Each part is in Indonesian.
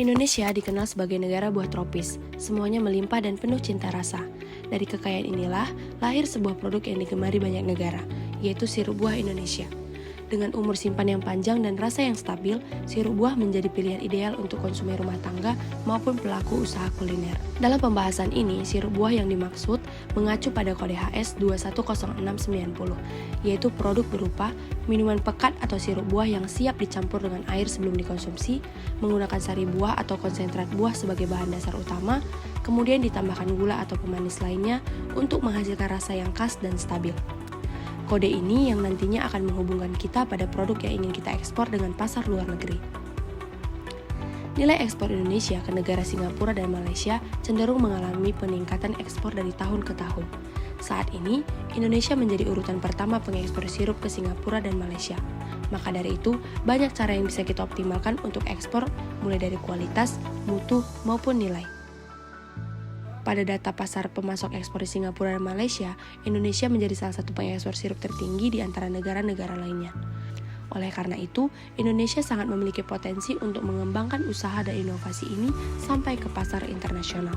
Indonesia dikenal sebagai negara buah tropis, semuanya melimpah dan penuh cinta rasa. Dari kekayaan inilah lahir sebuah produk yang digemari banyak negara, yaitu sirup buah Indonesia. Dengan umur simpan yang panjang dan rasa yang stabil, sirup buah menjadi pilihan ideal untuk konsumen rumah tangga maupun pelaku usaha kuliner. Dalam pembahasan ini, sirup buah yang dimaksud mengacu pada kode HS 210690, yaitu produk berupa minuman pekat atau sirup buah yang siap dicampur dengan air sebelum dikonsumsi, menggunakan sari buah atau konsentrat buah sebagai bahan dasar utama, kemudian ditambahkan gula atau pemanis lainnya untuk menghasilkan rasa yang khas dan stabil. Kode ini yang nantinya akan menghubungkan kita pada produk yang ingin kita ekspor dengan pasar luar negeri. Nilai ekspor Indonesia ke negara Singapura dan Malaysia cenderung mengalami peningkatan ekspor dari tahun ke tahun. Saat ini, Indonesia menjadi urutan pertama pengekspor sirup ke Singapura dan Malaysia. Maka dari itu, banyak cara yang bisa kita optimalkan untuk ekspor, mulai dari kualitas, mutu, maupun nilai. Pada data pasar pemasok ekspor di Singapura dan Malaysia, Indonesia menjadi salah satu pengekspor sirup tertinggi di antara negara-negara lainnya. Oleh karena itu, Indonesia sangat memiliki potensi untuk mengembangkan usaha dan inovasi ini sampai ke pasar internasional.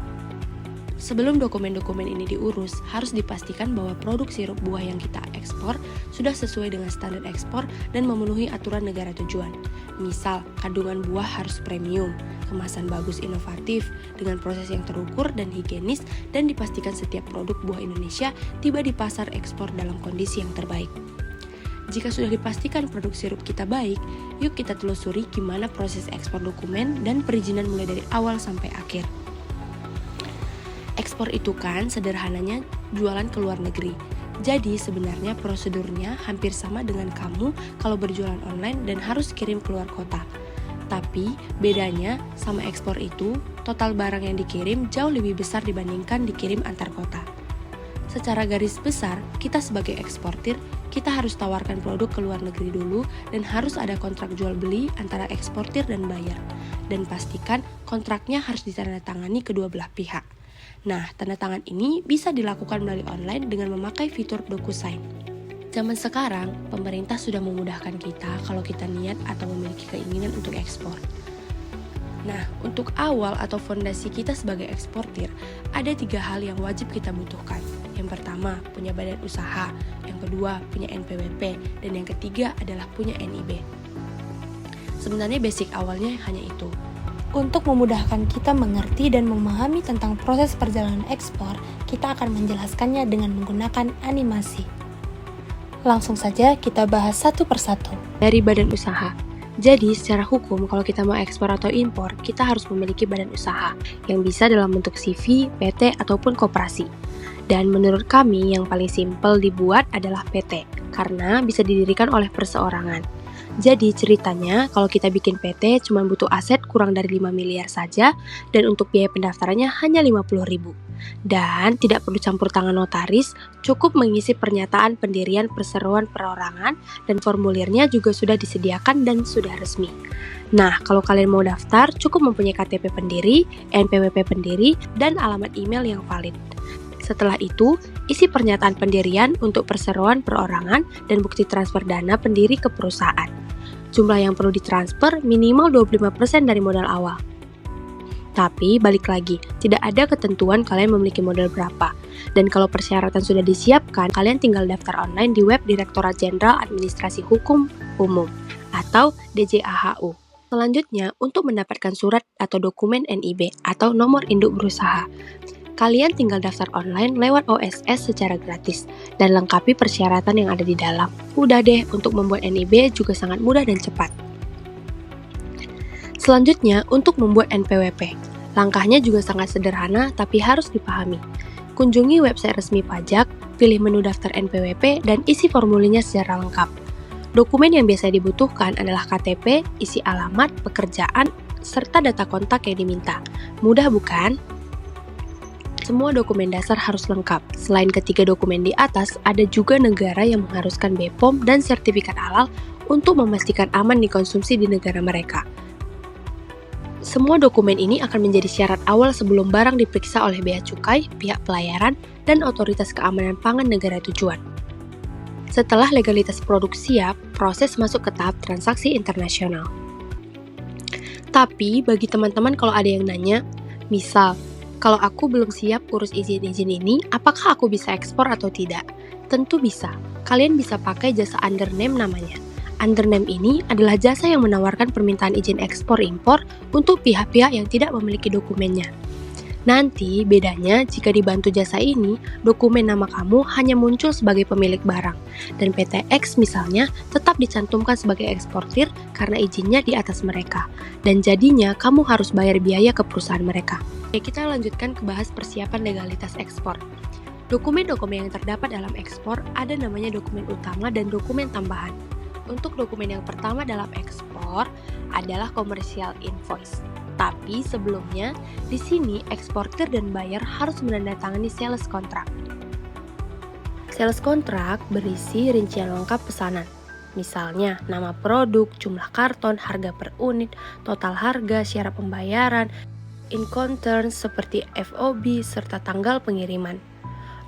Sebelum dokumen-dokumen ini diurus, harus dipastikan bahwa produk sirup buah yang kita ekspor sudah sesuai dengan standar ekspor dan memenuhi aturan negara tujuan. Misal, kandungan buah harus premium, kemasan bagus inovatif, dengan proses yang terukur dan higienis, dan dipastikan setiap produk buah Indonesia tiba di pasar ekspor dalam kondisi yang terbaik. Jika sudah dipastikan produk sirup kita baik, yuk kita telusuri gimana proses ekspor dokumen dan perizinan mulai dari awal sampai akhir. Ekspor itu kan sederhananya jualan ke luar negeri. Jadi sebenarnya prosedurnya hampir sama dengan kamu kalau berjualan online dan harus kirim keluar kota. Tapi bedanya sama ekspor itu, total barang yang dikirim jauh lebih besar dibandingkan dikirim antar kota. Secara garis besar, kita sebagai eksportir, kita harus tawarkan produk ke luar negeri dulu dan harus ada kontrak jual beli antara eksportir dan buyer. Dan pastikan kontraknya harus ditandatangani kedua belah pihak. Nah, tanda tangan ini bisa dilakukan melalui online dengan memakai fitur DocuSign. Zaman sekarang, pemerintah sudah memudahkan kita kalau kita niat atau memiliki keinginan untuk ekspor. Nah, untuk awal atau fondasi kita sebagai eksportir, ada 3 hal yang wajib kita butuhkan. Yang pertama, punya badan usaha. Yang kedua, punya NPWP. Dan yang ketiga adalah punya NIB. Sebenarnya basic awalnya hanya itu. Untuk memudahkan kita mengerti dan memahami tentang proses perjalanan ekspor, kita akan menjelaskannya dengan menggunakan animasi. Langsung saja kita bahas satu persatu. Dari badan usaha. Jadi, secara hukum, kalau kita mau ekspor atau impor, kita harus memiliki badan usaha yang bisa dalam bentuk CV, PT, ataupun koperasi. Dan menurut kami, yang paling simpel dibuat adalah PT, karena bisa didirikan oleh perseorangan. Jadi ceritanya kalau kita bikin PT cuma butuh aset kurang dari 5 miliar saja dan untuk biaya pendaftarannya hanya 50.000. Dan tidak perlu campur tangan notaris, cukup mengisi pernyataan pendirian perseroan perorangan dan formulirnya juga sudah disediakan dan sudah resmi. Nah, kalau kalian mau daftar cukup mempunyai KTP pendiri, NPWP pendiri, dan alamat email yang valid. Setelah itu, isi pernyataan pendirian untuk perseroan perorangan dan bukti transfer dana pendiri ke perusahaan. Jumlah yang perlu ditransfer minimal 25% dari modal awal. Tapi, balik lagi, tidak ada ketentuan kalian memiliki modal berapa. Dan kalau persyaratan sudah disiapkan, kalian tinggal daftar online di web Direktorat Jenderal Administrasi Hukum Umum atau DJAHU. Selanjutnya, untuk mendapatkan surat atau dokumen NIB atau nomor induk berusaha, kalian tinggal daftar online lewat OSS secara gratis dan lengkapi persyaratan yang ada di dalam. Udah deh, untuk membuat NIB juga sangat mudah dan cepat. Selanjutnya, untuk membuat NPWP. Langkahnya juga sangat sederhana tapi harus dipahami. Kunjungi website resmi pajak, pilih menu daftar NPWP dan isi formulirnya secara lengkap. Dokumen yang biasa dibutuhkan adalah KTP, isi alamat, pekerjaan, serta data kontak yang diminta. Mudah bukan? Semua dokumen dasar harus lengkap. Selain ketiga dokumen di atas, ada juga negara yang mengharuskan BPOM dan sertifikat halal untuk memastikan aman dikonsumsi di negara mereka. Semua dokumen ini akan menjadi syarat awal sebelum barang diperiksa oleh Bea Cukai, pihak pelayaran, dan otoritas keamanan pangan negara tujuan. Setelah legalitas produk siap, proses masuk ke tahap transaksi internasional. Tapi bagi teman-teman kalau ada yang nanya, misal, kalau aku belum siap urus izin-izin ini, apakah aku bisa ekspor atau tidak? Tentu bisa. Kalian bisa pakai jasa undername namanya. Undername ini adalah jasa yang menawarkan permintaan izin ekspor-impor untuk pihak-pihak yang tidak memiliki dokumennya. Nanti bedanya jika dibantu jasa ini, dokumen nama kamu hanya muncul sebagai pemilik barang, dan PT X misalnya tetap dicantumkan sebagai eksportir karena izinnya di atas mereka, dan jadinya kamu harus bayar biaya ke perusahaan mereka. Oke, kita lanjutkan ke bahas persiapan legalitas ekspor. Dokumen-dokumen yang terdapat dalam ekspor ada namanya dokumen utama dan dokumen tambahan. Untuk dokumen yang pertama dalam ekspor adalah commercial invoice. Tapi sebelumnya, di sini eksportir dan buyer harus menandatangani sales contract. Sales contract berisi rincian lengkap pesanan. Misalnya, nama produk, jumlah karton, harga per unit, total harga, syarat pembayaran, incoterms seperti FOB, serta tanggal pengiriman.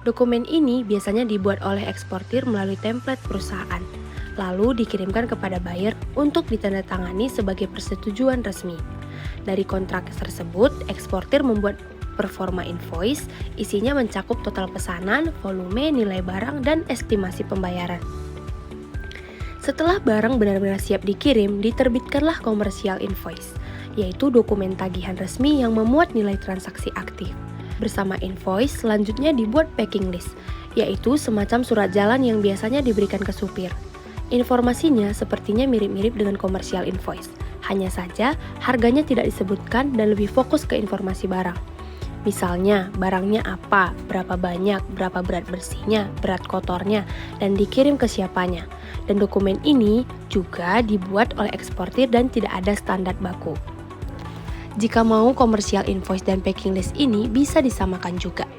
Dokumen ini biasanya dibuat oleh eksportir melalui template perusahaan, lalu dikirimkan kepada buyer untuk ditandatangani sebagai persetujuan resmi. Dari kontrak tersebut, eksportir membuat performa invoice, isinya mencakup total pesanan, volume, nilai barang, dan estimasi pembayaran. Setelah barang benar-benar siap dikirim, diterbitkanlah commercial invoice, yaitu dokumen tagihan resmi yang memuat nilai transaksi aktif. Bersama invoice, selanjutnya dibuat packing list, yaitu semacam surat jalan yang biasanya diberikan ke supir. Informasinya sepertinya mirip-mirip dengan commercial invoice. Hanya saja, harganya tidak disebutkan dan lebih fokus ke informasi barang. Misalnya, barangnya apa, berapa banyak, berapa berat bersihnya, berat kotornya, dan dikirim ke siapanya. Dan dokumen ini juga dibuat oleh eksportir dan tidak ada standar baku. Jika mau commercial invoice dan packing list ini bisa disamakan juga.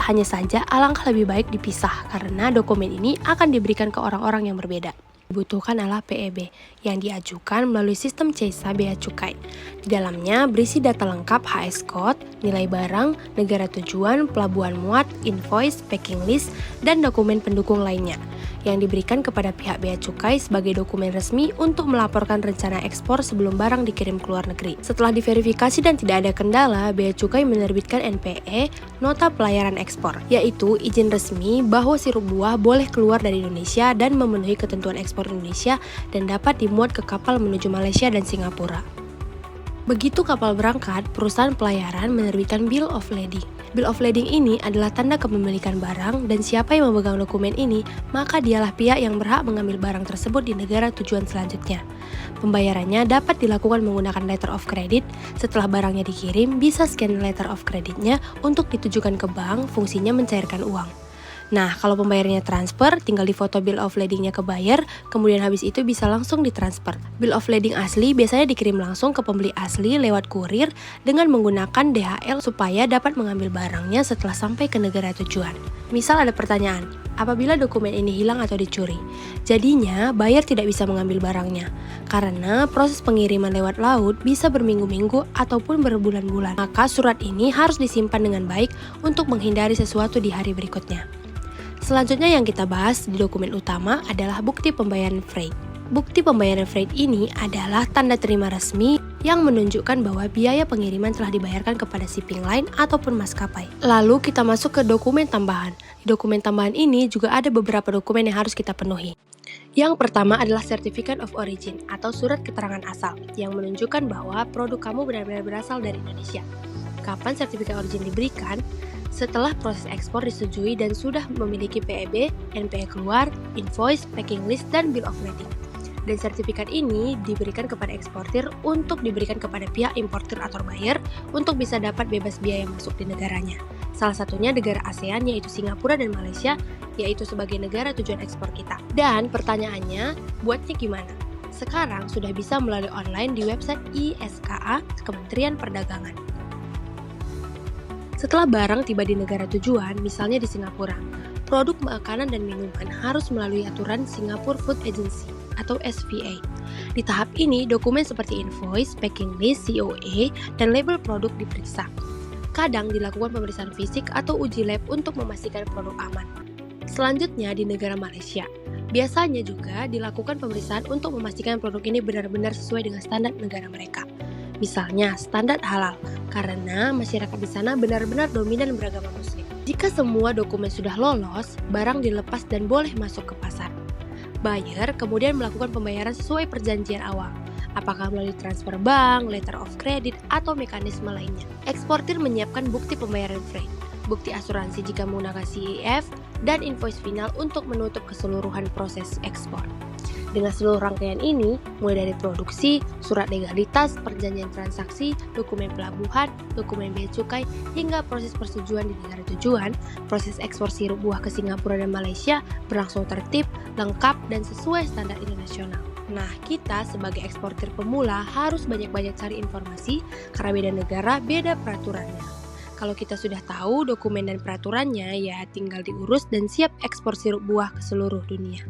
Hanya saja, alangkah lebih baik dipisah karena dokumen ini akan diberikan ke orang-orang yang berbeda. Dibutuhkan adalah PEB yang diajukan melalui sistem CESA Bea Cukai. Di dalamnya berisi data lengkap HS code, nilai barang, negara tujuan, pelabuhan muat, invoice, packing list, dan dokumen pendukung lainnya yang diberikan kepada pihak Bea Cukai sebagai dokumen resmi untuk melaporkan rencana ekspor sebelum barang dikirim ke luar negeri. Setelah diverifikasi dan tidak ada kendala, Bea Cukai menerbitkan NPE, Nota Pelayaran Ekspor, yaitu izin resmi bahwa sirup buah boleh keluar dari Indonesia dan memenuhi ketentuan ekspor Indonesia dan dapat dimuat ke kapal menuju Malaysia dan Singapura. Begitu kapal berangkat, perusahaan pelayaran menerbitkan Bill of Lading. Bill of Lading ini adalah tanda kepemilikan barang dan siapa yang memegang dokumen ini, maka dialah pihak yang berhak mengambil barang tersebut di negara tujuan selanjutnya. Pembayarannya dapat dilakukan menggunakan letter of credit. Setelah barangnya dikirim, bisa scan letter of creditnya untuk ditujukan ke bank, fungsinya mencairkan uang. Nah, kalau pembayarannya transfer, tinggal difoto bill of lading-nya ke buyer, kemudian habis itu bisa langsung ditransfer. Bill of lading asli biasanya dikirim langsung ke pembeli asli lewat kurir dengan menggunakan DHL supaya dapat mengambil barangnya setelah sampai ke negara tujuan. Misal ada pertanyaan, apabila dokumen ini hilang atau dicuri, jadinya buyer tidak bisa mengambil barangnya, karena proses pengiriman lewat laut bisa berminggu-minggu ataupun berbulan-bulan. Maka surat ini harus disimpan dengan baik untuk menghindari sesuatu di hari berikutnya. Selanjutnya yang kita bahas di dokumen utama adalah bukti pembayaran freight. Bukti pembayaran freight ini adalah tanda terima resmi yang menunjukkan bahwa biaya pengiriman telah dibayarkan kepada shipping line ataupun maskapai. Lalu kita masuk ke dokumen tambahan. Di dokumen tambahan ini juga ada beberapa dokumen yang harus kita penuhi. Yang pertama adalah Certificate of Origin atau surat keterangan asal yang menunjukkan bahwa produk kamu benar-benar berasal dari Indonesia. Kapan sertifikat origin diberikan? Setelah proses ekspor disetujui dan sudah memiliki PEB, NPE keluar, invoice, packing list, dan bill of lading. Dan sertifikat ini diberikan kepada eksportir untuk diberikan kepada pihak importir atau buyer untuk bisa dapat bebas biaya masuk di negaranya. Salah satunya negara ASEAN yaitu Singapura dan Malaysia, yaitu sebagai negara tujuan ekspor kita. Dan pertanyaannya, buatnya gimana? Sekarang sudah bisa melalui online di website ISKA Kementerian Perdagangan. Setelah barang tiba di negara tujuan, misalnya di Singapura, produk makanan dan minuman harus melalui aturan Singapore Food Agency atau SFA. Di tahap ini, dokumen seperti invoice, packing list, COA, dan label produk diperiksa. Kadang dilakukan pemeriksaan fisik atau uji lab untuk memastikan produk aman. Selanjutnya di negara Malaysia, biasanya juga dilakukan pemeriksaan untuk memastikan produk ini benar-benar sesuai dengan standar negara mereka. Misalnya standar halal, karena masyarakat di sana benar-benar dominan beragama muslim. Jika semua dokumen sudah lolos, barang dilepas dan boleh masuk ke pasar. Buyer kemudian melakukan pembayaran sesuai perjanjian awal, apakah melalui transfer bank, letter of credit, atau mekanisme lainnya. Eksportir menyiapkan bukti pembayaran freight, bukti asuransi jika menggunakan CEF, dan invoice final untuk menutup keseluruhan proses ekspor. Dengan seluruh rangkaian ini, mulai dari produksi, surat legalitas, perjanjian transaksi, dokumen pelabuhan, dokumen bea cukai, hingga proses persetujuan di negara tujuan, proses ekspor sirup buah ke Singapura dan Malaysia berlangsung tertib, lengkap, dan sesuai standar internasional. Nah, kita sebagai eksportir pemula harus banyak-banyak cari informasi karena beda negara beda peraturannya. Kalau kita sudah tahu dokumen dan peraturannya, ya tinggal diurus dan siap ekspor sirup buah ke seluruh dunia.